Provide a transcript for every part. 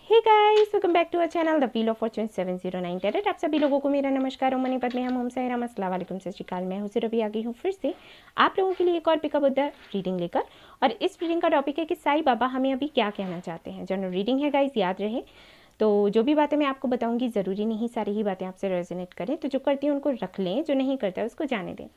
Hey guys, welcome back to our channel the wheel of fortune 709 tarot. आप सभी लोगों को मेरा नमस्कार और मनी पद में हम साई राम अस्सलाम वालेकुम सत श्री अकाल। मैं हूं रवि आ गई हूं फिर से आप लोगों के लिए एक और पिकअप विद द रीडिंग लेकर। और इस रीडिंग का टॉपिक है कि साईं बाबा हमें अभी क्या कहना चाहते हैं। जनरल रीडिंग है गाइस, याद रहे। तो जो भी बातें मैं आपको बताऊंगी ज़रूरी नहीं सारी ही बातें आपसे रेजोनेट करें, तो जो करती हैं उनको रख लें, जो नहीं करता है उसको जाने दें।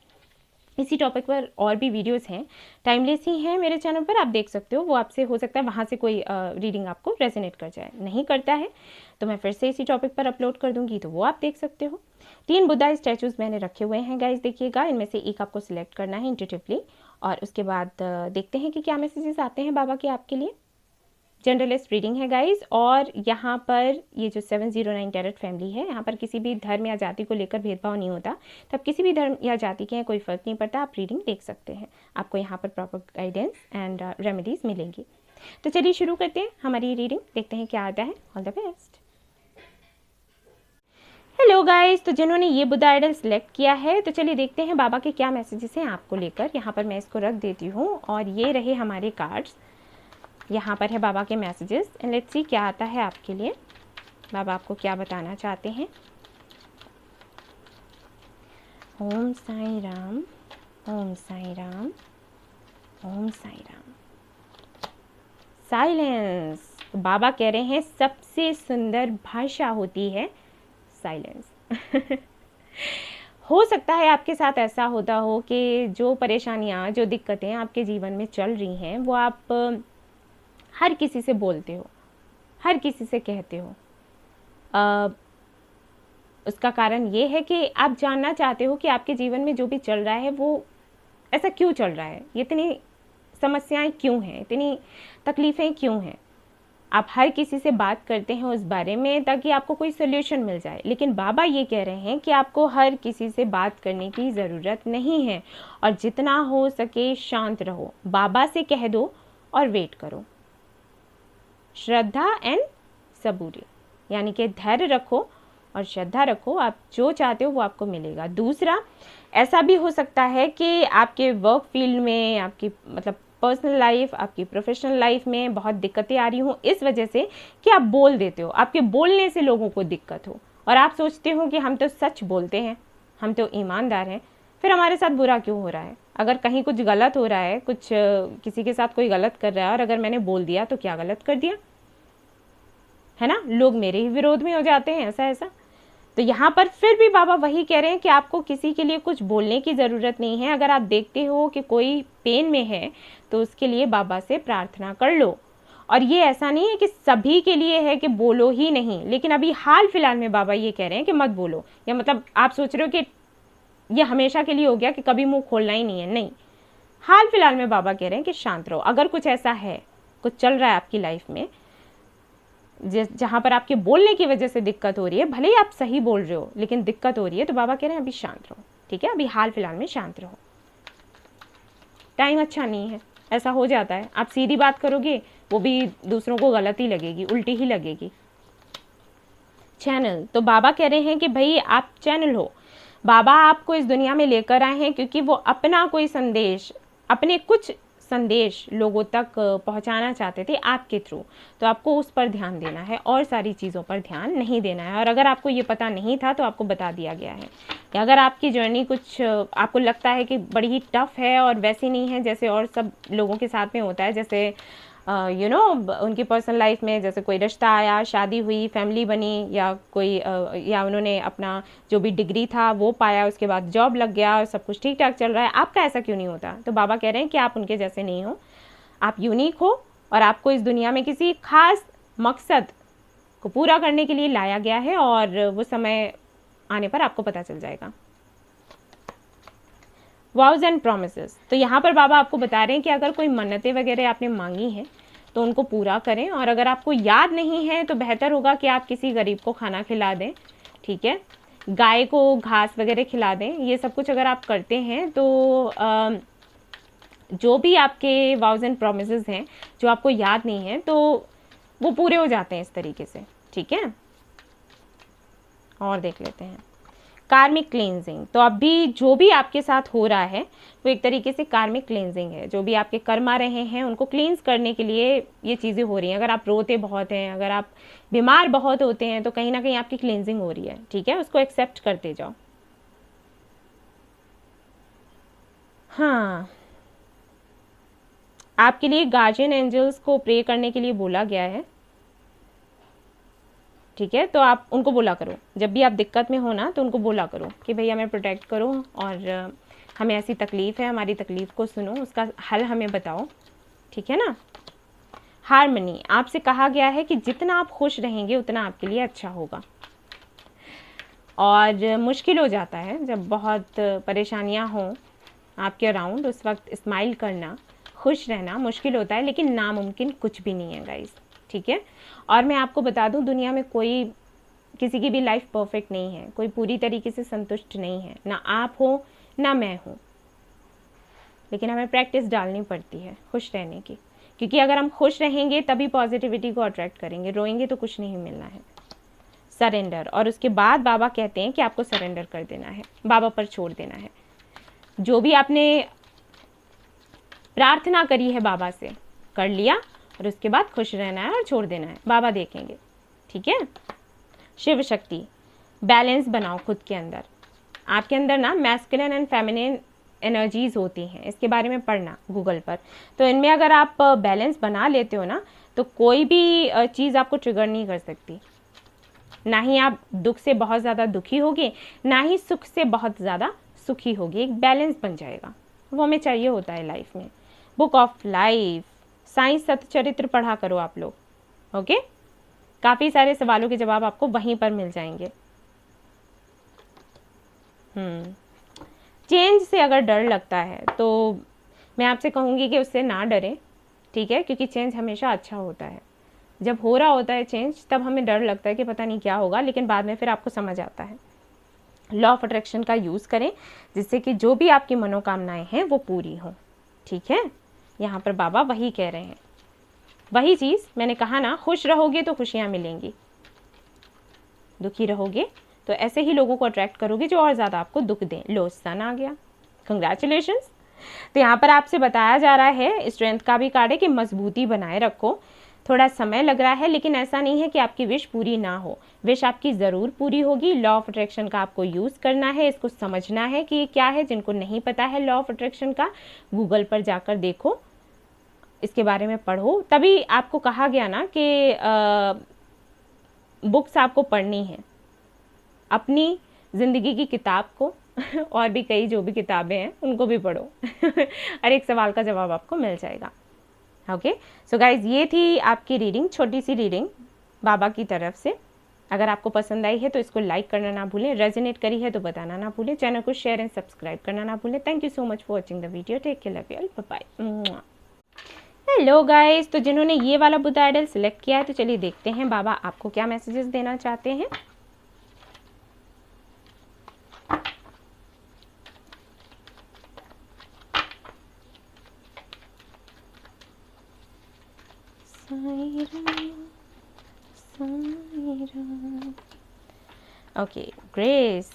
इसी टॉपिक पर और भी वीडियोस हैं, टाइमलेस ही हैं मेरे चैनल पर, आप देख सकते हो। वो आपसे हो सकता है वहाँ से कोई रीडिंग आपको रेजोनेट कर जाए, नहीं करता है तो मैं फिर से इसी टॉपिक पर अपलोड कर दूंगी, तो वो आप देख सकते हो। 3 बुद्धा स्टैचूज मैंने रखे हुए हैं गाइस, देखिएगा। इनमें से एक आपको सिलेक्ट करना है इंट्यूटिवली, और उसके बाद देखते हैं कि क्या मैसेजेस आते हैं बाबा के आपके लिए। जनरलिस्ट रीडिंग है गाइस, और यहाँ पर ये जो 709 टैरेट फैमिली है, यहाँ पर किसी भी धर्म या जाति को लेकर भेदभाव नहीं होता। तो आप किसी भी धर्म या जाति के हैं, कोई फ़र्क नहीं पड़ता, आप रीडिंग देख सकते हैं। आपको यहाँ पर प्रॉपर गाइडेंस एंड रेमेडीज़ मिलेंगी। तो चलिए शुरू करते हैं हमारी रीडिंग, देखते हैं क्या आता है। All the best. Hello guys, तो जिन्होंने ये बुद्धा आइडल सेलेक्ट किया है, तो चलिए देखते हैं बाबा के क्या मैसेजेस हैं आपको लेकर। यहाँ पर मैं इसको रख देती हूँ, और ये रहे हमारे कार्ड्स। यहाँ पर है बाबा के मैसेजेस, एंड लेट्स सी क्या आता है आपके लिए। बाबा आपको क्या बताना चाहते हैं। ओम साईं राम, ओम साईं राम, ओम साईं राम। साइलेंस। तो बाबा कह रहे हैं सबसे सुंदर भाषा होती है साइलेंस। हो सकता है आपके साथ ऐसा होता हो कि जो परेशानियाँ, जो दिक्कतें आपके जीवन में चल रही हैं, वो आप हर किसी से बोलते हो, हर किसी से कहते हो। उसका कारण ये है कि आप जानना चाहते हो कि आपके जीवन में जो भी चल रहा है वो ऐसा क्यों चल रहा है, इतनी समस्याएं क्यों हैं, इतनी तकलीफ़ें क्यों हैं। आप हर किसी से बात करते हैं उस बारे में, ताकि आपको कोई सोल्यूशन मिल जाए। लेकिन बाबा ये कह रहे हैं कि आपको हर किसी से बात करने की ज़रूरत नहीं है, और जितना हो सके शांत रहो, बाबा से कह दो और वेट करो। श्रद्धा एंड सबूरी, यानी कि धैर्य रखो और श्रद्धा रखो, आप जो चाहते हो वो आपको मिलेगा। दूसरा, ऐसा भी हो सकता है कि आपके वर्क फील्ड में, आपकी मतलब पर्सनल लाइफ, आपकी प्रोफेशनल लाइफ में बहुत दिक्कतें आ रही हों, इस वजह से कि आप बोल देते हो, आपके बोलने से लोगों को दिक्कत हो, और आप सोचते हो कि हम तो सच बोलते हैं, हम तो ईमानदार हैं, फिर हमारे साथ बुरा क्यों हो रहा है। अगर कहीं कुछ गलत हो रहा है, कुछ किसी के साथ कोई गलत कर रहा है, और अगर मैंने बोल दिया तो क्या गलत कर दिया है ना, लोग मेरे ही विरोध में हो जाते हैं, ऐसा। तो यहाँ पर फिर भी बाबा वही कह रहे हैं कि आपको किसी के लिए कुछ बोलने की ज़रूरत नहीं है। अगर आप देखते हो कि कोई पेन में है, तो उसके लिए बाबा से प्रार्थना कर लो। और ये ऐसा नहीं है कि सभी के लिए है कि बोलो ही नहीं, लेकिन अभी हाल फिलहाल में बाबा ये कह रहे हैं कि मत बोलो, या मतलब आप सोच रहे हो कि ये हमेशा के लिए हो गया कि कभी मुंह खोलना ही नहीं है, नहीं। हाल फिलहाल में बाबा कह रहे हैं कि शांत रहो। अगर कुछ ऐसा है, कुछ चल रहा है आपकी लाइफ में जहाँ पर आपके बोलने की वजह से दिक्कत हो रही है, भले ही आप सही बोल रहे हो लेकिन दिक्कत हो रही है, तो बाबा कह रहे हैं अभी शांत रहो, ठीक है। अभी हाल फिलहाल में शांत रहो, टाइम अच्छा नहीं है। ऐसा हो जाता है, आप सीधी बात करोगे वो भी दूसरों को गलत ही लगेगी, उल्टी ही लगेगी। चैनल, तो बाबा कह रहे हैं कि भाई आप चैनल हो। बाबा आपको इस दुनिया में लेकर आए हैं क्योंकि वो अपना कोई संदेश, अपने कुछ संदेश लोगों तक पहुंचाना चाहते थे आपके थ्रू। तो आपको उस पर ध्यान देना है, और सारी चीज़ों पर ध्यान नहीं देना है। और अगर आपको ये पता नहीं था तो आपको बता दिया गया है कि अगर आपकी जर्नी कुछ आपको लगता है कि बड़ी ही टफ है और वैसी नहीं है जैसे और सब लोगों के साथ में होता है, जैसे उनकी पर्सनल लाइफ में जैसे कोई रिश्ता आया, शादी हुई, फैमिली बनी, या कोई या उन्होंने अपना जो भी डिग्री था वो पाया, उसके बाद जॉब लग गया और सब कुछ ठीक ठाक चल रहा है, आपका ऐसा क्यों नहीं होता। तो बाबा कह रहे हैं कि आप उनके जैसे नहीं हो, आप यूनिक हो, और आपको इस दुनिया में किसी खास मकसद को पूरा करने के लिए लाया गया है, और वो समय आने पर आपको पता चल जाएगा। वाउज एंड प्रोमिसेस, तो यहाँ पर बाबा आपको बता रहे हैं कि अगर कोई मन्नतें वगैरह आपने मांगी हैं तो उनको पूरा करें, और अगर आपको याद नहीं है तो बेहतर होगा कि आप किसी गरीब को खाना खिला दें, ठीक है। गाय को घास वगैरह खिला दें। ये सब कुछ अगर आप करते हैं तो जो भी आपके वाउज एंड प्रोमिसेस हैं जो आपको याद नहीं है, तो वो पूरे हो जाते हैं इस तरीके से, ठीक है। और देख लेते हैं। कार्मिक क्लींजिंग। तो अभी जो भी आपके साथ हो रहा है वो एक तरीके से कार्मिक क्लींजिंग है। जो भी आपके कर्म आ रहे हैं उनको क्लींस करने के लिए ये चीज़ें हो रही हैं। अगर आप रोते बहुत हैं, अगर आप बीमार बहुत होते हैं, तो कहीं ना कहीं आपकी क्लींजिंग हो रही है। ठीक है, उसको एक्सेप्ट करते जाओ। हाँ, आपके लिए गार्जियन एंजल्स को प्रे करने के लिए बोला गया है। ठीक है, तो आप उनको बोला करो, जब भी आप दिक्कत में हो ना तो उनको बोला करो कि भैया हमें प्रोटेक्ट करो और हमें ऐसी तकलीफ़ है, हमारी तकलीफ़ को सुनो, उसका हल हमें बताओ। ठीक है ना। हार्मनी, आपसे कहा गया है कि जितना आप खुश रहेंगे उतना आपके लिए अच्छा होगा। और मुश्किल हो जाता है जब बहुत परेशानियां हों आपके अराउंड, उस वक्त स्माइल करना, खुश रहना मुश्किल होता है, लेकिन नामुमकिन कुछ भी नहीं है गाइस। ठीक है, और मैं आपको बता दूं, दुनिया में कोई, किसी की भी लाइफ परफेक्ट नहीं है, कोई पूरी तरीके से संतुष्ट नहीं है, ना आप हो ना मैं हूँ। लेकिन हमें प्रैक्टिस डालनी पड़ती है खुश रहने की, क्योंकि अगर हम खुश रहेंगे तभी पॉजिटिविटी को अट्रैक्ट करेंगे, रोएंगे तो कुछ नहीं मिलना है। सरेंडर, और उसके बाद बाबा कहते हैं कि आपको सरेंडर कर देना है, बाबा पर छोड़ देना है। जो भी आपने प्रार्थना करी है बाबा से, कर लिया, और उसके बाद खुश रहना है और छोड़ देना है, बाबा देखेंगे। ठीक है। शिव शक्ति, बैलेंस बनाओ खुद के अंदर। आपके अंदर ना मैस्कुलिन एंड फेमिनिन एनर्जीज होती हैं, इसके बारे में पढ़ना गूगल पर। तो इनमें अगर आप बैलेंस बना लेते हो ना, तो कोई भी चीज़ आपको ट्रिगर नहीं कर सकती। ना ही आप दुख से बहुत ज़्यादा दुखी होगे, ना ही सुख से बहुत ज़्यादा सुखी होगी। एक बैलेंस बन जाएगा, वो हमें चाहिए होता है लाइफ में। बुक ऑफ लाइफ, साइंस सतचरित्र पढ़ा करो आप लोग। ओके, काफ़ी सारे सवालों के जवाब आपको वहीं पर मिल जाएंगे। चेंज से अगर डर लगता है तो मैं आपसे कहूँगी कि उससे ना डरें। ठीक है, क्योंकि चेंज हमेशा अच्छा होता है। जब हो रहा होता है चेंज, तब हमें डर लगता है कि पता नहीं क्या होगा, लेकिन बाद में फिर आपको समझ आता है। लॉ ऑफ अट्रैक्शन का यूज़ करें, जिससे कि जो भी आपकी मनोकामनाएं हैं वो पूरी हों। ठीक है, यहाँ पर बाबा वही कह रहे हैं, वही चीज़ मैंने कहा ना, खुश रहोगे तो खुशियाँ मिलेंगी, दुखी रहोगे तो ऐसे ही लोगों को अट्रैक्ट करोगे जो और ज़्यादा आपको दुख दें। लो, सन आ गया, कंग्रेचुलेशंस। तो यहाँ पर आपसे बताया जा रहा है, स्ट्रेंथ का भी कार्ड है कि मजबूती बनाए रखो। थोड़ा समय लग रहा है, लेकिन ऐसा नहीं है कि आपकी विश पूरी ना हो, विश आपकी ज़रूर पूरी होगी। लॉ ऑफ अट्रैक्शन का आपको यूज़ करना है, इसको समझना है कि ये क्या है। जिनको नहीं पता है लॉ ऑफ अट्रैक्शन का, गूगल पर जाकर देखो, इसके बारे में पढ़ो। तभी आपको कहा गया ना कि बुक्स आपको पढ़नी है, अपनी ज़िंदगी की किताब को और भी कई जो भी किताबें हैं उनको भी पढ़ो हर एक सवाल का जवाब आपको मिल जाएगा। ओके, सो गाइज, ये थी आपकी रीडिंग, छोटी सी रीडिंग बाबा की तरफ से। अगर आपको पसंद आई है तो इसको लाइक करना ना भूलें, रेजोनेट करी है तो बताना ना भूलें, चैनल को शेयर एंड सब्सक्राइब करना ना भूलें। Thank you so much for watching the video, take care, love you all, bye bye. Hello guys, तो जिन्होंने ये वाला बुद्धा आइडल सिलेक्ट किया है, तो चलिए देखते हैं बाबा आपको क्या मैसेजेस देना चाहते हैं। Okay, Grace,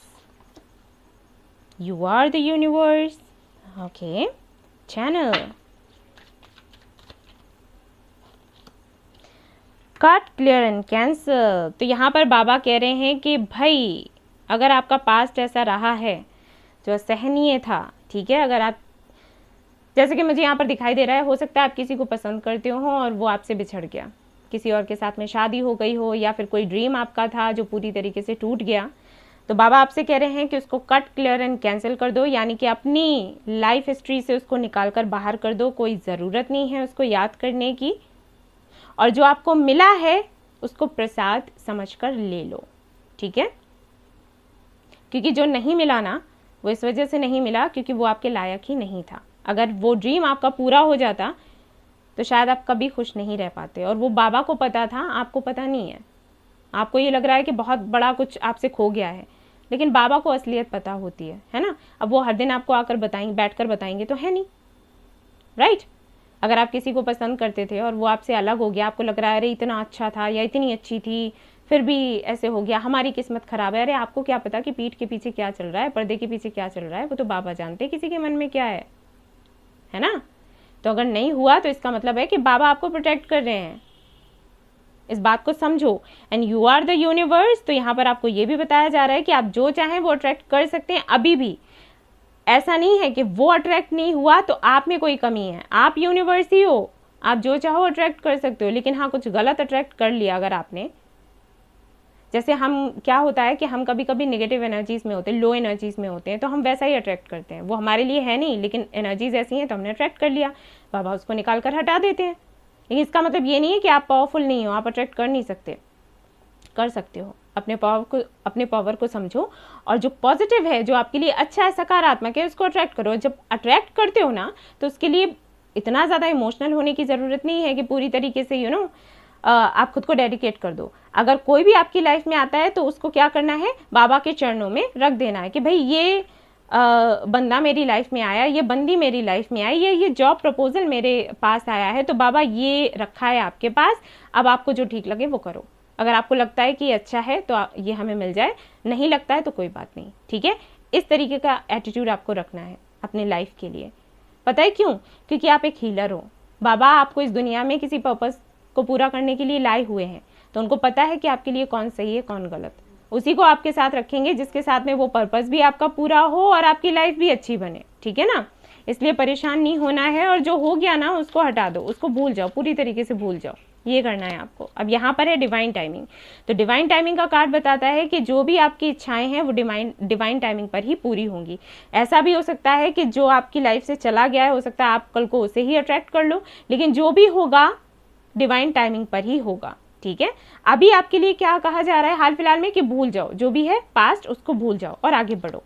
you are the universe. Okay, channel. Cut, clear and cancel. तो यहाँ पर बाबा कह रहे हैं कि भाई, अगर आपका पास्ट ऐसा रहा है जो असहनीय था, ठीक है, अगर आप, जैसे कि मुझे यहाँ पर दिखाई दे रहा है, हो सकता है आप किसी को पसंद करते हो और वो आपसे बिछड़ गया, किसी और के साथ में शादी हो गई हो, या फिर कोई ड्रीम आपका था जो पूरी तरीके से टूट गया। तो बाबा आपसे कह रहे हैं कि उसको कट, क्लियर एंड कैंसिल कर दो, यानी कि अपनी लाइफ हिस्ट्री से उसको निकाल कर बाहर कर दो। कोई ज़रूरत नहीं है उसको याद करने की, और जो आपको मिला है उसको प्रसाद समझकर ले लो। ठीक है, क्योंकि जो नहीं मिला ना, वो इस वजह से नहीं मिला क्योंकि वो आपके लायक ही नहीं था। अगर वो ड्रीम आपका पूरा हो जाता तो शायद आप कभी खुश नहीं रह पाते, और वो बाबा को पता था, आपको पता नहीं है। आपको ये लग रहा है कि बहुत बड़ा कुछ आपसे खो गया है, लेकिन बाबा को असलियत पता होती है ना। अब वो हर दिन आपको आकर बताएंगे, बैठकर बताएंगे तो है नहीं, राइट। अगर आप किसी को पसंद करते थे और वो आपसे अलग हो गया, आपको लग रहा है अरे इतना अच्छा था या इतनी अच्छी थी, फिर भी ऐसे हो गया, हमारी किस्मत खराब है। अरे आपको क्या पता कि पीठ के पीछे क्या चल रहा है, पर्दे के पीछे क्या चल रहा है, वो तो बाबा जानते हैं किसी के मन में क्या है ना। तो अगर नहीं हुआ तो इसका मतलब है कि बाबा आपको प्रोटेक्ट कर रहे हैं, इस बात को समझो। And you are the universe. तो यहाँ पर आपको ये भी बताया जा रहा है कि आप जो चाहें वो अट्रैक्ट कर सकते हैं अभी भी। ऐसा नहीं है कि वो अट्रैक्ट नहीं हुआ तो आप में कोई कमी है, आप यूनिवर्स ही हो, आप जो चाहो अट्रैक्ट कर सकते हो। लेकिन हाँ, कुछ गलत अट्रैक्ट कर लिया अगर आपने, जैसे हम क्या होता है कि हम कभी कभी नेगेटिव एनर्जीज में होते हैं, लो एनर्जीज में होते हैं, तो हम वैसा ही अट्रैक्ट करते हैं। वो हमारे लिए है नहीं, लेकिन एनर्जीज ऐसी हैं तो हमने अट्रैक्ट कर लिया, बाबा उसको निकाल कर हटा देते हैं। लेकिन इसका मतलब ये नहीं है कि आप पावरफुल नहीं हो, आप अट्रैक्ट कर नहीं सकते, कर सकते हो। अपने पावर को समझो और जो पॉजिटिव है, जो आपके लिए अच्छा है, सकारात्मक है, उसको अट्रैक्ट करो। जब अट्रैक्ट करते हो ना, तो उसके लिए इतना ज़्यादा इमोशनल होने की ज़रूरत नहीं है कि पूरी तरीके से आप खुद को डेडिकेट कर दो। अगर कोई भी आपकी लाइफ में आता है तो उसको क्या करना है, बाबा के चरणों में रख देना है कि भाई ये बंदा मेरी लाइफ में आया, ये बंदी मेरी लाइफ में आई, ये जॉब प्रपोजल मेरे पास आया है, तो बाबा ये रखा है आपके पास, अब आपको जो ठीक लगे वो करो। अगर आपको लगता है कि अच्छा है तो ये हमें मिल जाए, नहीं लगता है तो कोई बात नहीं, ठीक है। इस तरीके का एटीट्यूड आपको रखना है अपने लाइफ के लिए। पता है क्यों? क्योंकि आप एक हीलर हो। बाबा आपको इस दुनिया में किसी पर्पस को पूरा करने के लिए लाए हुए हैं, तो उनको पता है कि आपके लिए कौन सही है कौन गलत। उसी को आपके साथ रखेंगे जिसके साथ में वो पर्पस भी आपका पूरा हो और आपकी लाइफ भी अच्छी बने, ठीक है ना। इसलिए परेशान नहीं होना है, और जो हो गया ना उसको हटा दो, उसको भूल जाओ, पूरी तरीके से भूल जाओ, ये करना है आपको। अब यहाँ पर है डिवाइन टाइमिंग। तो डिवाइन टाइमिंग का कार्ड बताता है कि जो भी आपकी इच्छाएं हैं वो डिवाइन टाइमिंग पर ही पूरी होंगी। ऐसा भी हो सकता है कि जो आपकी लाइफ से चला गया है, हो सकता है आप कल को उसे ही अट्रैक्ट कर लो, लेकिन जो भी होगा डिवाइन टाइमिंग पर ही होगा, ठीक है। अभी आपके लिए क्या कहा जा रहा है हाल फिलहाल में कि भूल जाओ, जो भी है पास्ट उसको भूल जाओ और आगे बढ़ो।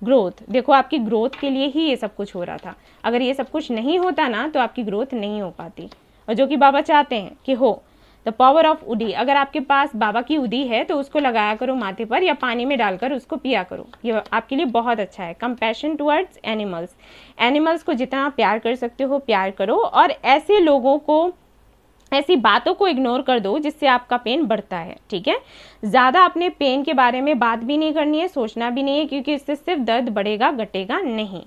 ग्रोथ, देखो आपकी ग्रोथ के लिए ही ये सब कुछ हो रहा था। अगर ये सब कुछ नहीं होता ना तो आपकी ग्रोथ नहीं हो पाती, और जो कि बाबा चाहते हैं कि हो। द पावर ऑफ उडी, अगर आपके पास बाबा की उदी है तो उसको लगाया करो माथे पर या पानी में डालकर उसको पिया करो, ये आपके लिए बहुत अच्छा है। कंपैशन टुवर्ड्स एनिमल्स, एनिमल्स को जितना प्यार कर सकते हो प्यार करो, और ऐसे लोगों को, ऐसी बातों को इग्नोर कर दो जिससे आपका पेन बढ़ता है, ठीक है। ज़्यादा अपने पेन के बारे में बात भी नहीं करनी है, सोचना भी नहीं है, क्योंकि इससे सिर्फ दर्द बढ़ेगा, घटेगा नहीं।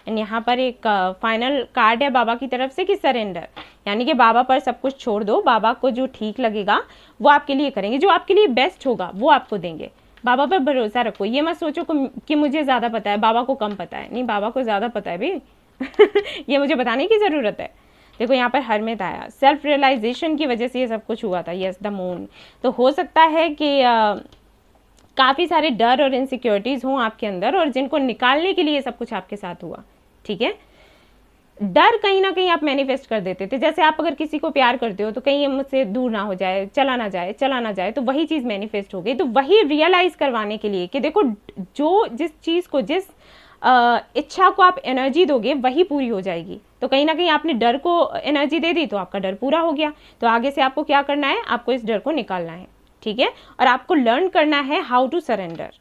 एंड यहाँ पर एक फाइनल कार्ड है बाबा की तरफ से कि सरेंडर, यानी कि बाबा पर सब कुछ छोड़ दो। बाबा को जो ठीक लगेगा वो आपके लिए करेंगे, जो आपके लिए बेस्ट होगा वो आपको देंगे। बाबा पर भरोसा रखो, ये मत सोचो कि मुझे ज़्यादा पता है, बाबा को कम पता है। नहीं, बाबा को ज़्यादा पता है भाई ये मुझे बताने की ज़रूरत है। देखो यहाँ पर हरमित आया, सेल्फ रियलाइजेशन की वजह से ये सब कुछ हुआ था। Yes, the moon. तो हो सकता है कि काफ़ी सारे डर और इनसिक्योरिटीज़ हों आपके अंदर, और जिनको निकालने के लिए ये सब कुछ आपके साथ हुआ, ठीक है। डर कहीं ना कहीं आप मैनिफेस्ट कर देते थे। जैसे आप अगर किसी को प्यार करते हो तो कहीं ये मुझसे दूर ना हो जाए, चला ना जाए, तो वही चीज़ मैनिफेस्ट हो गई। तो वही रियलाइज़ करवाने के लिए कि देखो, जो जिस चीज़ को, जिस इच्छा को आप एनर्जी दोगे वही पूरी हो जाएगी। तो कहीं ना कहीं आपने डर को एनर्जी दे दी तो आपका डर पूरा हो गया। तो आगे से आपको क्या करना है, आपको इस डर को निकालना है, ठीक है। और आपको लर्न करना है हाउ टू सरेंडर,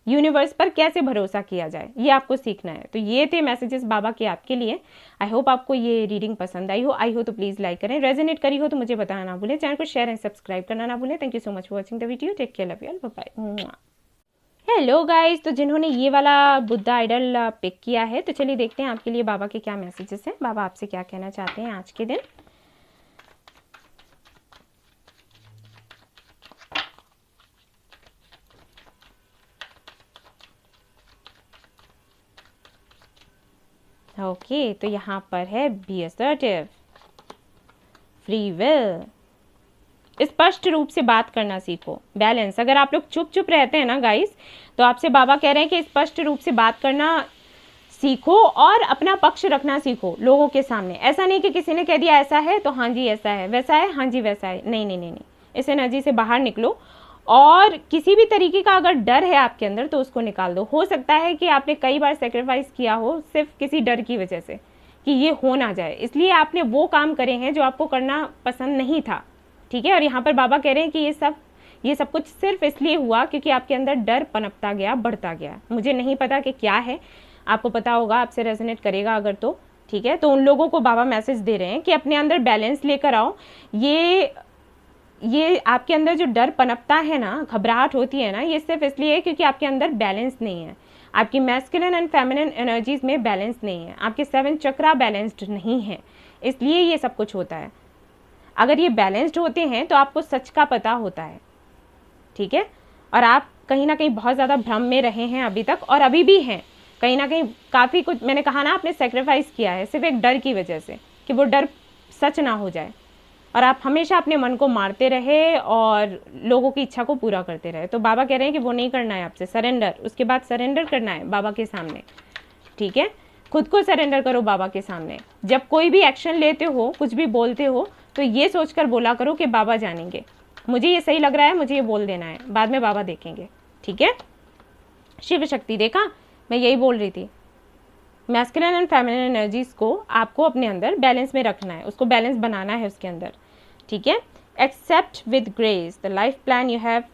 यूनिवर्स पर कैसे भरोसा किया जाए, ये आपको सीखना है। तो ये थे मैसेजेस बाबा के आपके लिए। आई होप आपको ये रीडिंग पसंद आई हो तो प्लीज़ लाइक करें, रेजोनेट करी हो तो मुझे बताना ना भूलें, चैनल को शेयर एंड सब्सक्राइब करना ना भूलें। Thank you so much for watching the video, take care, love you all, bye bye. Hello guys, तो जिन्होंने ये वाला बुद्धा आइडल पिक किया है, तो चलिए देखते हैं आपके लिए बाबा के क्या मैसेजेस हैं, बाबा आपसे क्या कहना चाहते हैं आज के दिन। ओके, तो यहाँ पर है बी असर्टिव, फ्री विल, स्पष्ट रूप से बात करना सीखो, बैलेंस। अगर आप लोग चुप चुप रहते हैं ना गाइस, तो आपसे बाबा कह रहे हैं कि स्पष्ट रूप से बात करना सीखो और अपना पक्ष रखना सीखो लोगों के सामने। ऐसा नहीं कि किसी ने कह दिया ऐसा है तो हाँ जी ऐसा है, वैसा है हाँ जी वैसा है, नहीं नहीं नहीं नहीं, इस एनर्जी से बाहर निकलो। और किसी भी तरीके का अगर डर है आपके अंदर तो उसको निकाल दो। हो सकता है कि आपने कई बार सेक्रीफाइस किया हो सिर्फ किसी डर की वजह से कि ये हो ना जाए, इसलिए आपने वो काम करे हैं जो आपको करना पसंद नहीं था, ठीक है। और यहाँ पर बाबा कह रहे हैं कि ये सब कुछ सिर्फ इसलिए हुआ क्योंकि आपके अंदर डर पनपता गया, बढ़ता गया। मुझे नहीं पता कि क्या है, आपको पता होगा, आपसे रेजोनेट करेगा अगर तो, ठीक है। तो उन लोगों को बाबा मैसेज दे रहे हैं कि अपने अंदर बैलेंस लेकर आओ। ये ये आपके अंदर जो डर पनपता है ना, घबराहट होती है ना, ये सिर्फ इसलिए है क्योंकि आपके अंदर बैलेंस नहीं है। आपकी मैस्कुलिन एंड फेमिनिन एनर्जीज में बैलेंस नहीं है, आपके 7 चक्रा बैलेंस्ड नहीं है, इसलिए ये सब कुछ होता है। अगर ये बैलेंस्ड होते हैं तो आपको सच का पता होता है, ठीक है। और आप कहीं ना कहीं बहुत ज़्यादा भ्रम में रहे हैं अभी तक, और अभी भी हैं कहीं ना कहीं। काफ़ी कुछ मैंने कहा ना, आपने सेक्रीफाइस किया है सिर्फ एक डर की वजह से कि वो डर सच ना हो जाए, और आप हमेशा अपने मन को मारते रहे और लोगों की इच्छा को पूरा करते रहे। तो बाबा कह रहे हैं कि वो नहीं करना है आपसे, सरेंडर। उसके बाद सरेंडर करना है बाबा के सामने, ठीक है। खुद को सरेंडर करो बाबा के सामने। जब कोई भी एक्शन लेते हो, कुछ भी बोलते हो, तो ये सोचकर बोला करो कि बाबा जानेंगे, मुझे ये सही लग रहा है, मुझे ये बोल देना है, बाद में बाबा देखेंगे, ठीक है। शिव शक्ति, देखा मैं यही बोल रही थी। मैस्कुलिन एंड फेमिनिन एनर्जीज को आपको अपने अंदर बैलेंस में रखना है, उसको बैलेंस बनाना है उसके अंदर, ठीक है। Accept with grace the life plan you have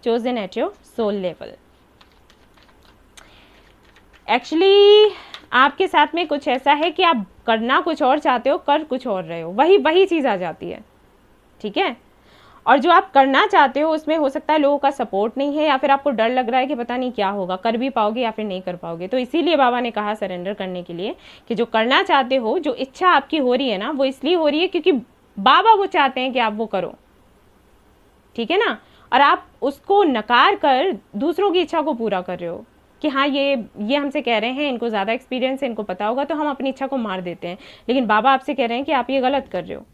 chosen at your soul level. Actually आपके साथ में कुछ ऐसा है कि आप करना कुछ और चाहते हो, कर कुछ और रहे हो, वही चीज़ आ जाती है, ठीक है। और जो आप करना चाहते हो उसमें हो सकता है लोगों का सपोर्ट नहीं है, या फिर आपको डर लग रहा है कि पता नहीं क्या होगा, कर भी पाओगे या फिर नहीं कर पाओगे। तो इसीलिए बाबा ने कहा सरेंडर करने के लिए कि जो करना चाहते हो, जो इच्छा आपकी हो रही है ना, वो इसलिए हो रही है क्योंकि बाबा वो चाहते हैं कि आप वो करो, ठीक है ना। और आप उसको नकार कर दूसरों की इच्छा को पूरा कर रहे हो कि हाँ ये हमसे कह रहे हैं, इनको ज़्यादा एक्सपीरियंस है, इनको पता होगा, तो हम अपनी इच्छा को मार देते हैं। लेकिन बाबा आपसे कह रहे हैं कि आप ये गलत कर रहे हो।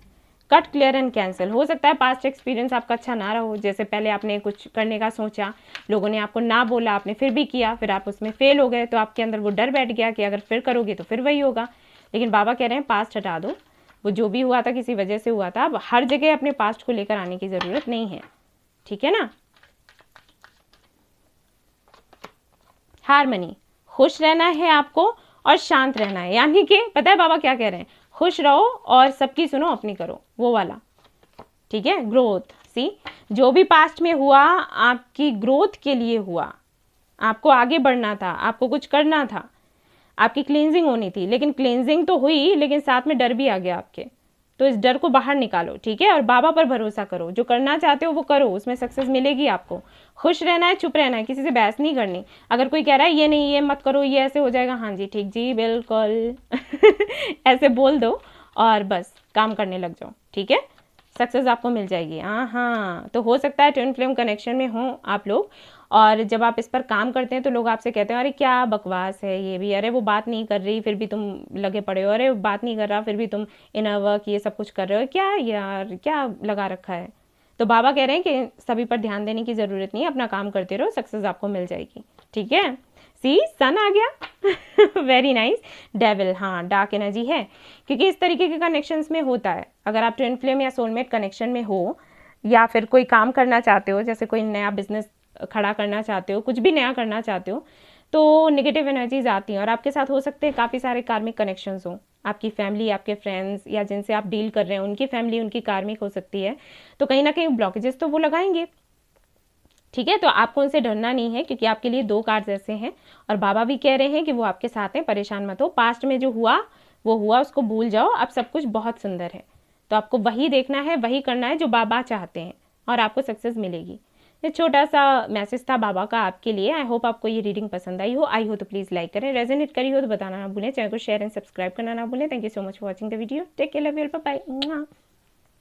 Cut, clear and cancel. हो सकता है पास्ट एक्सपीरियंस आपका अच्छा ना रहो, जैसे पहले आपने कुछ करने का सोचा, लोगों ने आपको ना बोला, आपने फिर भी किया, फिर आप उसमें फेल हो गए, तो आपके अंदर वो डर बैठ गया कि अगर फिर करोगे तो फिर वही होगा। लेकिन बाबा कह रहे हैं पास्ट हटा दो, वो जो भी हुआ था किसी वजह से हुआ था, अब हर जगह अपने पास्ट को लेकर आने की ज़रूरत नहीं है, ठीक है ना। हारमनी, खुश रहना है आपको और शांत रहना है, यानी कि पता है बाबा क्या कह रहे हैं, खुश रहो और सबकी सुनो, अपनी करो, वो वाला, ठीक है। ग्रोथ, सी जो भी पास्ट में हुआ आपकी ग्रोथ के लिए हुआ, आपको आगे बढ़ना था, आपको कुछ करना था, आपकी क्लींजिंग होनी थी, लेकिन क्लींजिंग तो हुई, लेकिन साथ में डर भी आ गया आपके। तो इस डर को बाहर निकालो, ठीक है। और बाबा पर भरोसा करो, जो करना चाहते हो वो करो, उसमें सक्सेस मिलेगी आपको। खुश रहना है, चुप रहना है, किसी से बहस नहीं करनी। अगर कोई कह रहा है ये नहीं, ये मत करो, ये ऐसे हो जाएगा, हाँ जी ठीक जी बिल्कुल ऐसे बोल दो और बस काम करने लग जाओ, ठीक है। सक्सेस आपको मिल जाएगी। हाँ, तो हो सकता है ट्विन फ्लेम कनेक्शन में हो आप लोग, और जब आप इस पर काम करते हैं तो लोग आपसे कहते हैं अरे क्या बकवास है ये भी, अरे वो बात नहीं कर रही फिर भी तुम लगे पड़े हो, अरे वो बात नहीं कर रहा फिर भी तुम इनर वर्क ये सब कुछ कर रहे हो, क्या यार क्या लगा रखा है। तो बाबा कह रहे हैं कि सभी पर ध्यान देने की ज़रूरत नहीं है, अपना काम करते रहो, सक्सेस आपको मिल जाएगी, ठीक है। सी सन आ गया वेरी नाइस। डेविल, हाँ डार्क एनर्जी है, क्योंकि इस तरीके के कनेक्शंस में होता है। अगर आप ट्विन फ्लेम या सोलमेट कनेक्शन में हो, या फिर कोई काम करना चाहते हो, जैसे कोई नया बिजनेस खड़ा करना चाहते हो, कुछ भी नया करना चाहते हो, तो नेगेटिव एनर्जीज आती हैं। और आपके साथ हो सकते हैं काफ़ी सारे कार्मिक कनेक्शंस हों, आपकी फैमिली, आपके फ्रेंड्स या जिनसे आप डील कर रहे हैं उनकी फैमिली उनकी कार्मिक हो सकती है, तो कहीं ना कहीं ब्लॉकेजेस तो वो लगाएंगे, ठीक है। तो आपको उनसे डरना नहीं है, क्योंकि आपके लिए 2 कार्ड्स ऐसे हैं, और बाबा भी कह रहे हैं कि वो आपके साथ हैं, परेशान मत हो। पास्ट में जो हुआ वो हुआ, उसको भूल जाओ, अब सब कुछ बहुत सुंदर है। तो आपको वही देखना है, वही करना है जो बाबा चाहते हैं, और आपको सक्सेस मिलेगी। ये छोटा सा मैसेज था बाबा का आपके लिए। आई होप आपको ये रीडिंग पसंद आई हो तो प्लीज़ लाइक करें, रेजोनेट करी हो तो बताना ना भूलें, चैनल को शेयर एंड सब्सक्राइब करना ना भूलें। Thank you so much for watching the video, take care, love you, bye bye.